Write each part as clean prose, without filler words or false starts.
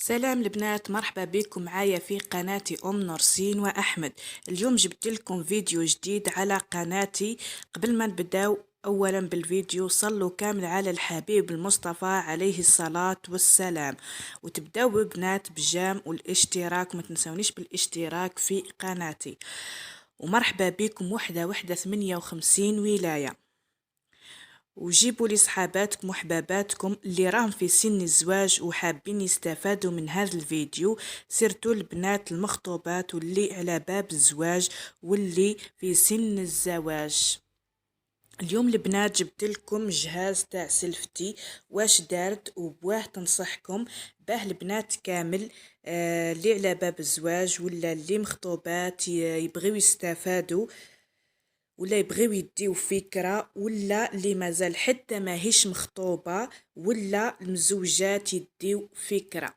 سلام البنات، مرحبا بكم معايا في قناتي نورسين وأحمد. اليوم جبت لكم فيديو جديد على قناتي. قبل ما نبداو أولا بالفيديو صلوا كامل على الحبيب المصطفى عليه الصلاة والسلام، وتبداو ببنات بجام والاشتراك، ما تنسونيش بالاشتراك في قناتي. ومرحبا بكم وحدة 58 ولاية. وجيبوا لي صحاباتكم وحباباتكم اللي راهم في سن الزواج وحابين يستفادوا من هذا الفيديو، سيرتو البنات المخطوبات واللي على باب الزواج واللي في سن الزواج. اليوم البنات جبت لكم جهاز تاع سلفتي واش دارت وبواه تنصحكم باه البنات كامل اللي على باب الزواج ولا اللي مخطوبات يبغيو يستفادوا ولا يبغيو يديو فكرة، ولا اللي مازال حتى ماهيش مخطوبة ولا المزوجات يديو فكرة،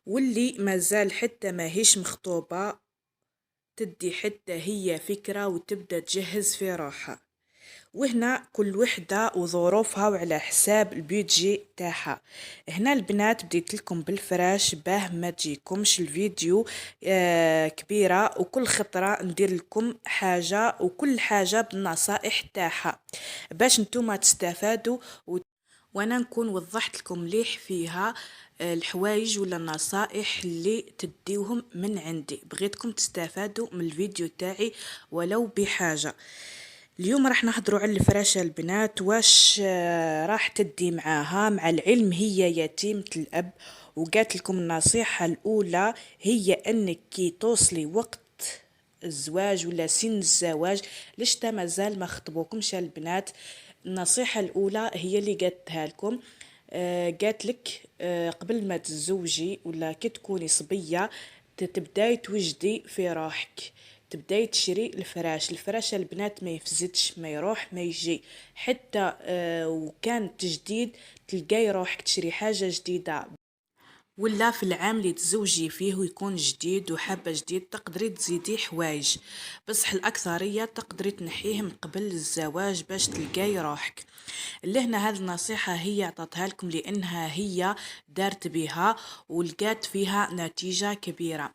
واللي مازال حتى ماهيش مخطوبة تدي حتى هي فكرة وتبدأ تجهز في روحها. وهنا كل وحدة وظروفها وعلى حساب البيدجي تاعها. هنا البنات بديت لكم بالفراش باه ما تجيكمش الفيديو كبيرة، وكل خطرة ندير لكم حاجة وكل حاجة بالنصائح تاعها باش نتوما تستفادوا وانا نكون وضحت لكم مليح فيها الحوايج ولا النصائح اللي تديوهم من عندي. بغيتكم تستفادوا من الفيديو تاعي ولو بحاجة. اليوم راح نهضروا على الفراشة البنات واش راح تدي معاها. مع العلم هي يتيمة الأب، وقالت لكم النصيحة الأولى هي أنك كي توصلي وقت الزواج ولا سن الزواج، ليش تا مازال ما خطبوكمش البنات. النصيحة الأولى هي اللي قالتها لكم. قالت لك قبل ما تتزوجي ولا كي تكوني صبية تبداي توجدي في روحك، تبداي تشري الفراش البنات ما يفزتش، ما يروح ما يجي. حتى وكان تجديد تلقاي روحك تشري حاجة جديدة، ولا في العام اللي تزوجي فيه ويكون جديد وحابة جديد تقدري تزيدي حوايج، بصح الأكثرية تقدري تنحيهم قبل الزواج باش تلقاي روحك. لهنا هذه النصيحة هي عطتها لكم لأنها هي دارت بها ولقات فيها نتيجة كبيرة.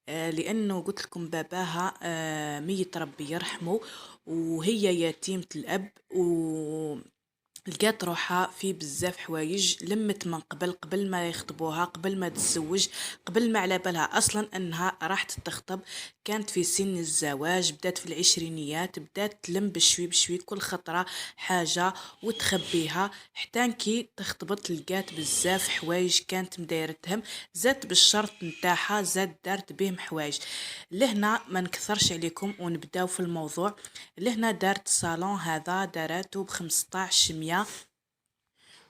لأنه قلت لكم باباها ميت ربي يرحمه، وهي يتيمة الأب، و لقات روحها في بزاف حوايج لمت من قبل ما يخطبوها، قبل ما تتزوج، قبل ما على بالها اصلا انها راح تخطب. كانت في سن الزواج، بدات في العشرينيات، بدات تلم بشوي بشوي كل خطره حاجه وتخبيها، حتى كي تخطبت لقات بزاف حوايج كانت مدايرتهم، زاد بالشرط نتاعها زاد دارت بهم حوايج. لهنا ما نكثرش عليكم ونبداو في الموضوع. لهنا دارت صالون، هذا دارته ب1500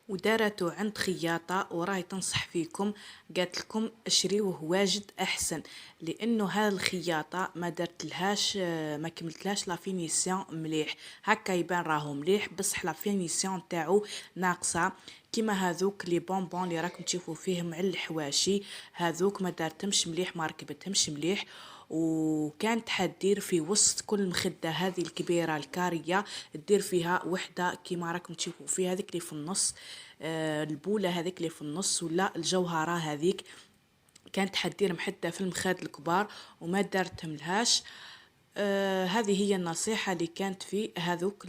ودارته عند خياطة، وراي تنصح فيكم قالت لكم اشريوه واجد احسن، لانه هذا الخياطة ما درت لهاش ما كملتلهاش لا فينيسيون مليح، هكا يبان راهو مليح بصح لا فينيسيون تاعو ناقصة. كيما هذوك لي بونبون اللي راكم تشوفوا فيهم على الحواشي، هذوك ما دارتهمش مليح، ما ركبتهمش مليح. وكانت حدير في وسط كل مخدة هذه الكبيرة الكارية، دير فيها وحدة كيما راكم تشوفوا فيها هذيك اللي في النص، البولة هذيك اللي في النص ولا الجوهرة هذيك، كانت حدير محدة في المخاد الكبار وما دارتهم لهاش. هذه هي النصيحة اللي كانت في هذوك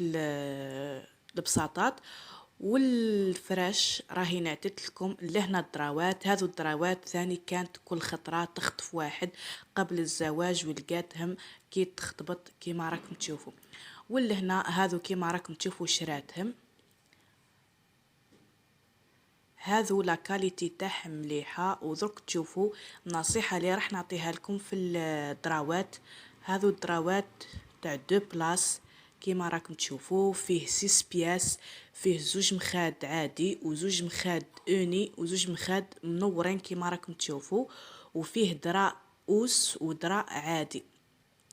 البساطات. والفراش راهي نعتت لكم لهنا الدراوات، هذو الدراوات ثاني كانت كل خطرة تخطف واحد قبل الزواج ولقاتهم كي تخطبت كيما راكم تشوفوا. واللهنا هذو كيما راكم تشوفوا شراتهم، هذو لا كاليتي تاعهم مليحه. ودرك تشوفوا النصيحه اللي راح نعطيها لكم في الدراوات. هذو الدراوات تاع دو بلاص كيما راكم تشوفوا، فيه 6 بياس، فيه زوج مخاد عادي وزوج مخاد اوني وزوج مخاد منورين كيما راكم تشوفوا، وفيه دراء اوس ودراء عادي،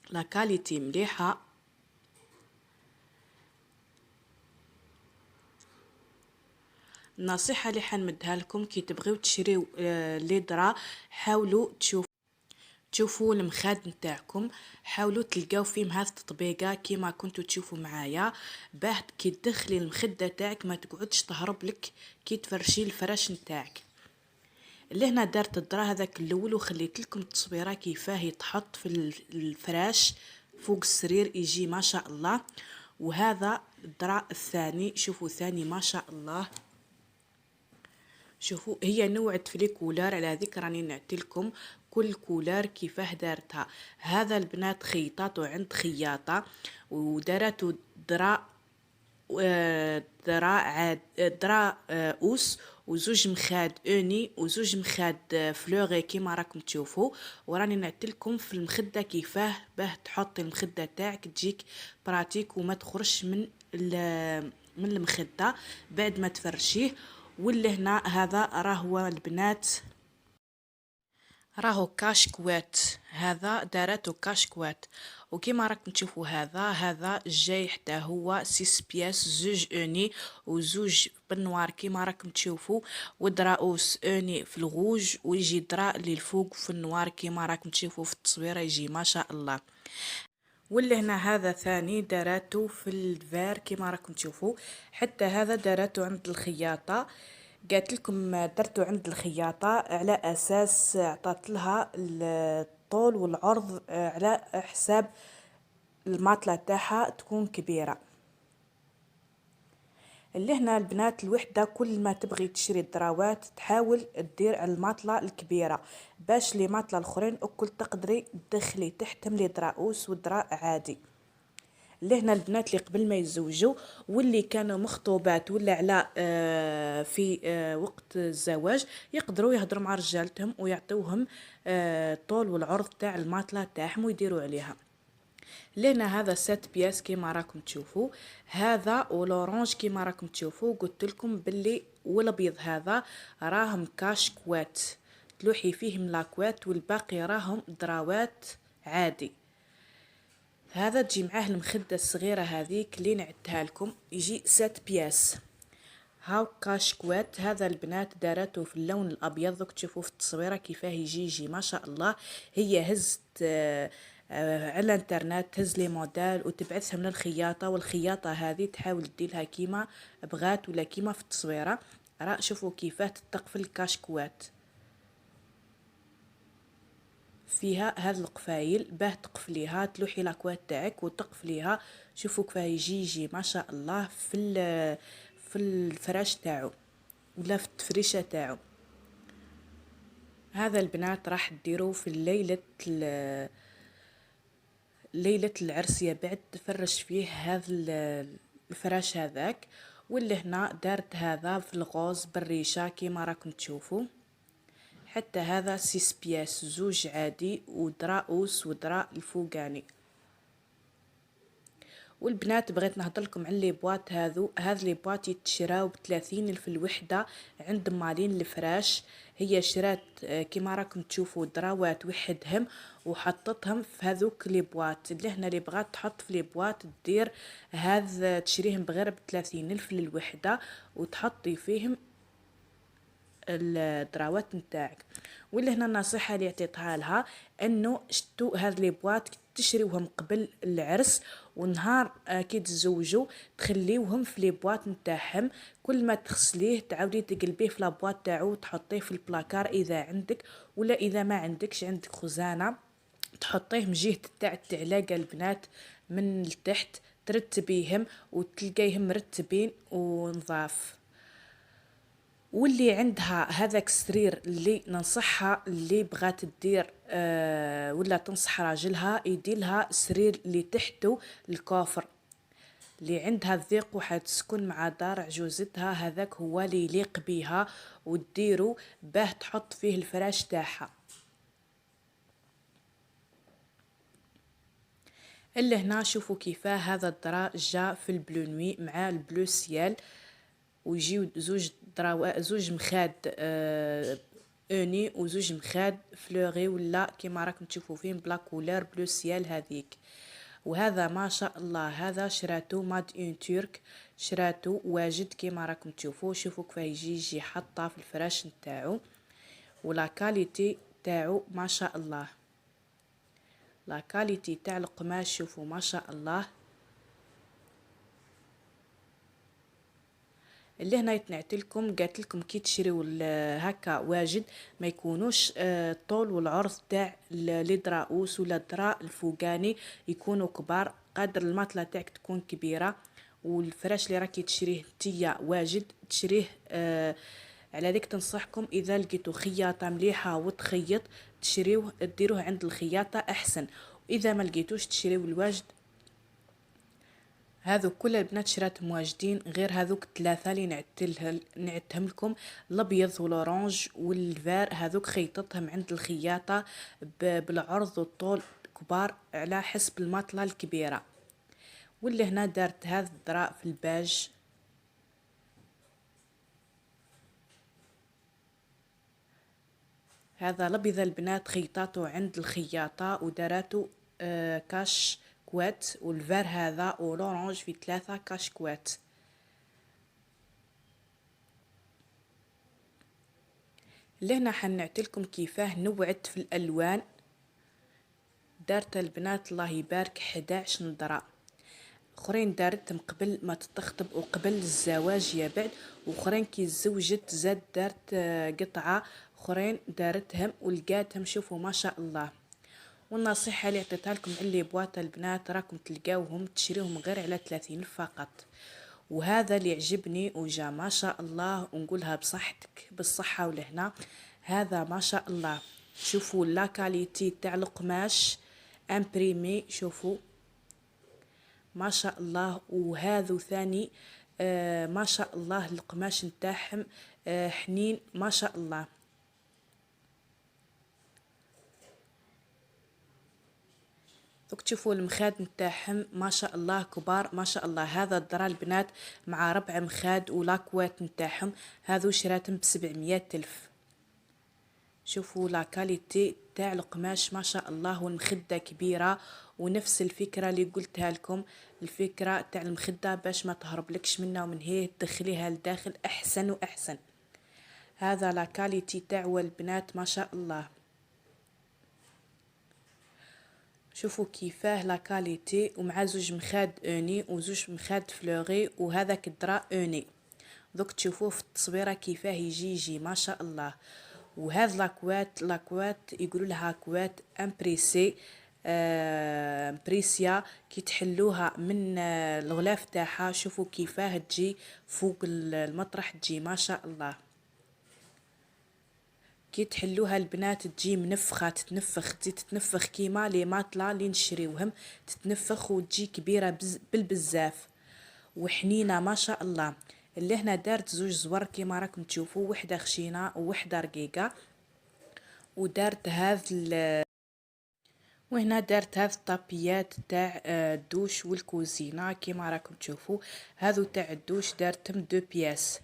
لا كاليتي مليحه. النصيحه اللي حنمدها لكم كي تبغيو تشريو لي درا، حاولوا تشوفوا المخاد نتاعكم، حاولوا تلقاو فيهم هذه التطبيقه كيما كنتوا تشوفوا معايا، باه كي تدخلي المخده تاعك ما تقعدش تهرب لك كي تفرشي الفراش نتاعك. اللي هنا دارت الدرا هذاك الاول وخليت لكم التصويره كيفاه يتحط في الفراش فوق السرير يجي ما شاء الله. وهذا الدرا الثاني، شوفوا ثاني ما شاء الله. شوفوا هي نوعت في لي كولار، على هذيك راني نعطيلكم كل كولار كيفاه دارتها. هذا البنات خيطاتو عند خياطه ودارتو درا درا اوس وزوج مخاد اوني وزوج مخاد فلوغي كيما راكم تشوفوا. وراني نعطيلكم في المخده كيفاه باه تحطي المخده تاعك تجيك براتيك وما تخرجش من المخده بعد ما تفرشيه. واللي هنا هذا راهو البنات راهو كاشكوات، هذا دارته كاشكوات. وكيما راكم تشوفوا هذا جاي حتى هو 6 بياس، زوج اوني وزوج بالنوار كيما راكم تشوفوا، ودراوس اوني في الغوج ويجي درا اللي الفوق في النوار كيما راكم تشوفوا في التصويره يجي ما شاء الله. واللي هنا هذا ثاني داراتو في الفار كيما راكم تشوفوا. حتى هذا داراتو عند الخياطه، قالت لكم درتو عند الخياطه على اساس عطات لها الطول والعرض على حساب الماطله تاعها تكون كبيره. اللي هنا البنات الوحده كل ما تبغي تشري الدراوات تحاول تدير على الماطله الكبيره باش لي ماطله الاخرين اكل تقدري تدخلي تحتهم لي دراوس ودراء عادي. اللي هنا البنات اللي قبل ما يتزوجوا واللي كانوا مخطوبات ولا على في وقت الزواج يقدروا يهضروا مع رجالتهم ويعطوهم طول والعرض تاع الماطله تاعهم ويديروا عليها. لنا هذا 7 بياس كيما راكم تشوفوا، هذا ولورانج كيما راكم تشوفوا. قلت لكم باللي والابيض هذا راهم كاشكوات تلوحي فيهم لاكوات والباقي راهم دراوات عادي. هذا تجي معاه المخده الصغيره هذيك اللي نعدتها لكم يجي 7 بياس. هاو كاشكوات هذا البنات دارته في اللون الابيض، دوك تشوفوا في التصويره كيفاه يجي ما شاء الله. هي هزت على الانترنت تهز لي موديل وتبعثها من الخياطه، والخياطه هذه تحاول ديرها كيما بغات ولا كيما في التصويره. راه شوفوا كيفاه تتقفل الكاشكوات فيها هاد القفايل باه تقفليها تلوحي لاكوات تاعك وتقفليها. شوفوا كيفاه يجي ما شاء الله في الفراش تاعو ولا في التفريشه تاعو. هذا البنات راح ديروا في ليله العرس يا بعد تفرش فيه هذا الفراش هذاك. واللي هنا دارت هذا في الغوز بالريشه كيما راكم تشوفوا. حتى هذا 6 بياس زوج عادي ودراوس ودراء الفوقاني. والبنات بغيت نهضر لكم على لي بواط هذا لي بواط يتشراو ب30 الف الوحده عند مالين الفراش. هي شرات كيما راكم تشوفوا دراوات وحدهم وحطتهم في هذوك لي بواط. اللي هنا اللي بغات تحط في لي بواط دير هذا تشريهم بغير ب30 الف للوحده وتحطي فيهم الدراوات نتاعك. واللي هنا النصيحه اللي عطيتها لها انه شتو هاد لي بواط تشريوهم قبل العرس ونهار كي تزوجوا تخليوهم في لي بواط نتاعهم. كل ما تغسليه تعاودي تقلبيه في لابواط تاعو وتحطيه في البلاكار اذا عندك، ولا اذا ما عندكش عندك خزانه تحطيه من جهه تاع التعلاقه البنات من التحت ترتبيهم وتلقيهم مرتبين ونظاف. واللي عندها هذاك السرير اللي ننصحها اللي بغات تدير ولا تنصح راجلها يديلها سرير اللي تحته الكوفر. اللي عندها الضيق وحتسكن مع دار عجوزتها هذاك هو اللي يليق بيها وديرو باه تحط فيه الفراش تاعها. اللي هنا شوفوا كيفاه هذا الدرا جا في البلو نوي مع البلو سيال ويجيو زوج مخاد اوني وزوج مخاد فلوغي ولا كيما راكم تشوفوا فيهم بلا كولور بلو سيال هذيك. وهذا ما شاء الله هذا شراتو ماد اون ترك، شراتو واجد كيما راكم تشوفوا. شوفوا كيف يجي حطه في الفراش نتاعو ولا كاليتي تاعو ما شاء الله. لا كاليتي تاع القماش شوفوا ما شاء الله. اللي هنا يتنعت لكم، قالت لكم كي تشريو هكا واجد ما يكونوش الطول والعرض تاع لي دراوس ولا الدراء الفوقاني يكونوا كبار، قادر الماطله تاعك تكون كبيره. والفراش اللي راكي تشريه نتيا واجد تشريه على ذيك تنصحكم اذا لقيتو خياطه مليحه وتخيط تشريوه، ديروه عند الخياطه احسن. واذا ما لقيتوش تشريو الواجد. هذو كل البنات شراتهم واجدين غير هذوك ثلاثه اللي نعتهم لكم، الابيض والاورانج والفار، هذوك خيطتهم عند الخياطه بالعرض والطول كبار على حسب الماطله الكبيره. واللي هنا دارت هذا الدراء في الباج، هذا الابيض البنات خيطاتو عند الخياطه وداراتو كاش كوات، والفار هذا والاورانج في 3 كاش كوات. لهنا حنعتلكم كيفاه نوعت في الالوان. دارت البنات الله يبارك 11 نظره، اخرين دارتهم قبل ما تتخطب وقبل الزواج يا بعد، واخرين كي تزوجت زاد دارت قطعه اخرين دارتهم ولقاتهم. شوفوا ما شاء الله. والنصيحه اللي عطيتها لكم على بواط البنات راكم تلقاوهم تشريوهم غير على 30 فقط. وهذا اللي يعجبني وجا ما شاء الله، ونقولها بصحتك بالصحه ولهنا. هذا ما شاء الله، شوفوا لا كاليتي تاع القماش امبريمي، شوفوا ما شاء الله. وهذا ثاني ما شاء الله القماش نتاعهم حنين ما شاء الله. دوك تشوفوا المخاد نتاعهم ما شاء الله كبار ما شاء الله. هذا الدرا البنات مع 4 مخاد ولاكوات نتاعهم، هذو شراتهم ب700 الف. شوفوا لا كاليتي تاع القماش ما شاء الله، والمخده كبيره. ونفس الفكره اللي قلتها لكم، الفكره تاع المخده باش ما تهربلكش منها ومن هي تدخليها لداخل احسن واحسن. هذا لا كاليتي تاع البنات ما شاء الله. شوفوا كيفاه لا كاليتي، ومع زوج مخاد اوني وزوج مخاد فلوري، وهذاك الدرا اوني. دوك تشوفوه في التصويره كيفاه يجي ما شاء الله. وهذا لاكوات يقولوا لها كوات امبريسي بريسيا، كي تحلوها من الغلاف تاعها شوفوا كيفاه تجي فوق المطرح تجي ما شاء الله. كي تحلوها البنات تجي منفخه، تتنفخ تزيد تتنفخ كيما لي ماطلا اللي نشريوهم، تتنفخ وتجي كبيره بالبزاف وحنينه ما شاء الله. اللي هنا دارت زوج زور كيما راكم تشوفوا، وحده خشينه ووحده رقيقه. ودارت وهنا دارت هذا الطابيات تاع الدوش والكوزينه كيما راكم تشوفوا. هذو تاع الدوش دارتهم 2 بياس،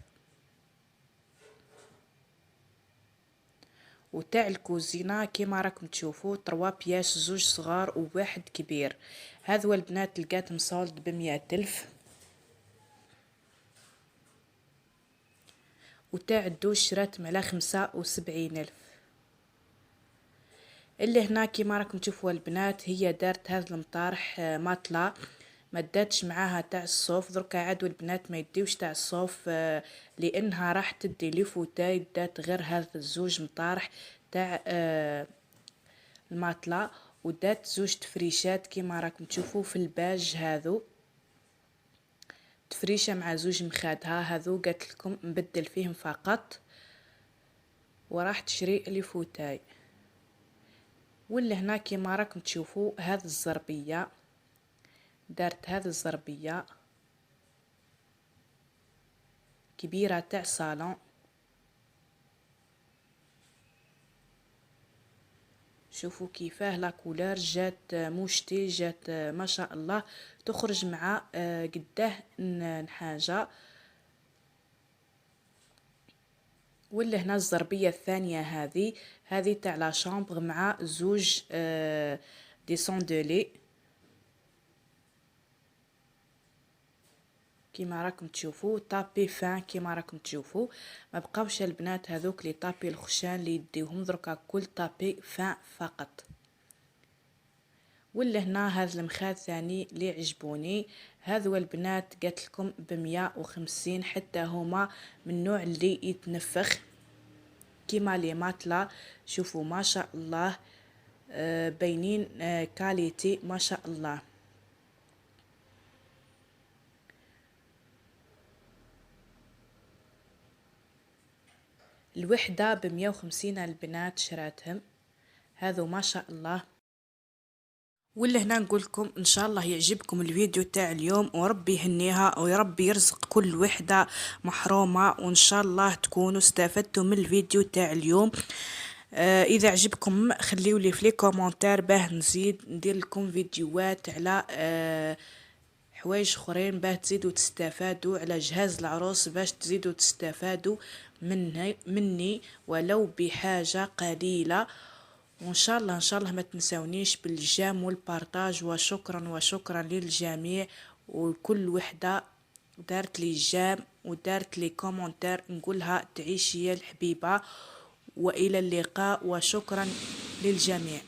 وتاع الكوزينه كيما راكم تشوفوا 3 بياس، زوج صغار وواحد كبير. هذو البنات لقاتهم صولد ب100 الف. وتاع الدوش شراتهم على 75 الف. اللي هنا كيما راكم تشوفوا البنات هي دارت هذا المطارح ماطله، ما داتش معاها تاع الصوف. دركا عادوا البنات ما يديوش تاع الصوف لانها راح تدي لي فوتاي، دات غير هذا الزوج مطارح تاع الماطله. ودات زوج تفريشات كيما راكم تشوفوا في الباج، هذو تفريشه مع زوج مخادها. هذو قالت لكم نبدل فيهم فقط وراح تشري لي فوتاي. واللي هنا كيما راكم تشوفوا هذا الزربيه، دارت هذا الزربيه كبيره تاع صالون. شوفوا كيفاه لا كولور جات موشتي، جات ما شاء الله، تخرج مع قداه حاجه. ولا هنا الزربيه الثانيه هذه تاع لا شامبر مع زوج دي صندولي كيما راكم تشوفوا، طابي فان كيما راكم تشوفوا. ما بقاوش البنات هذوك لي طابي الخشان اللي يديوهم، دركا كل طابي فان فقط. ولا هنا هذا المخاد ثاني اللي عجبوني. هذو البنات قالت لكم ب150 حتى هما من النوع اللي يتنفخ كيما لي ماتلا. شوفوا ما شاء الله بينين كاليتي ما شاء الله. الوحدة ب150 البنات شراتهم هذو ما شاء الله. واللي هنا نقول لكم ان شاء الله يعجبكم الفيديو تاع اليوم وربي يهنيها ويربي يرزق كل وحده محرومه، وان شاء الله تكونوا استفدتوا من الفيديو تاع اليوم. اذا عجبكم خليوا لي في لي كومونتير باه نزيد ندير لكم فيديوهات على حوايج اخرين باه تزيدوا تستفادوا، على جهاز العروس باش تزيدوا تستفادوا مني ولو بحاجه قليله. وان شاء الله ما تنسونيش بالجام والبارطاج. وشكرا وشكرا للجميع، وكل وحده دارت لي جام ودارت لي كومنتير نقولها تعيشي يا الحبيبه. والى اللقاء وشكرا للجميع.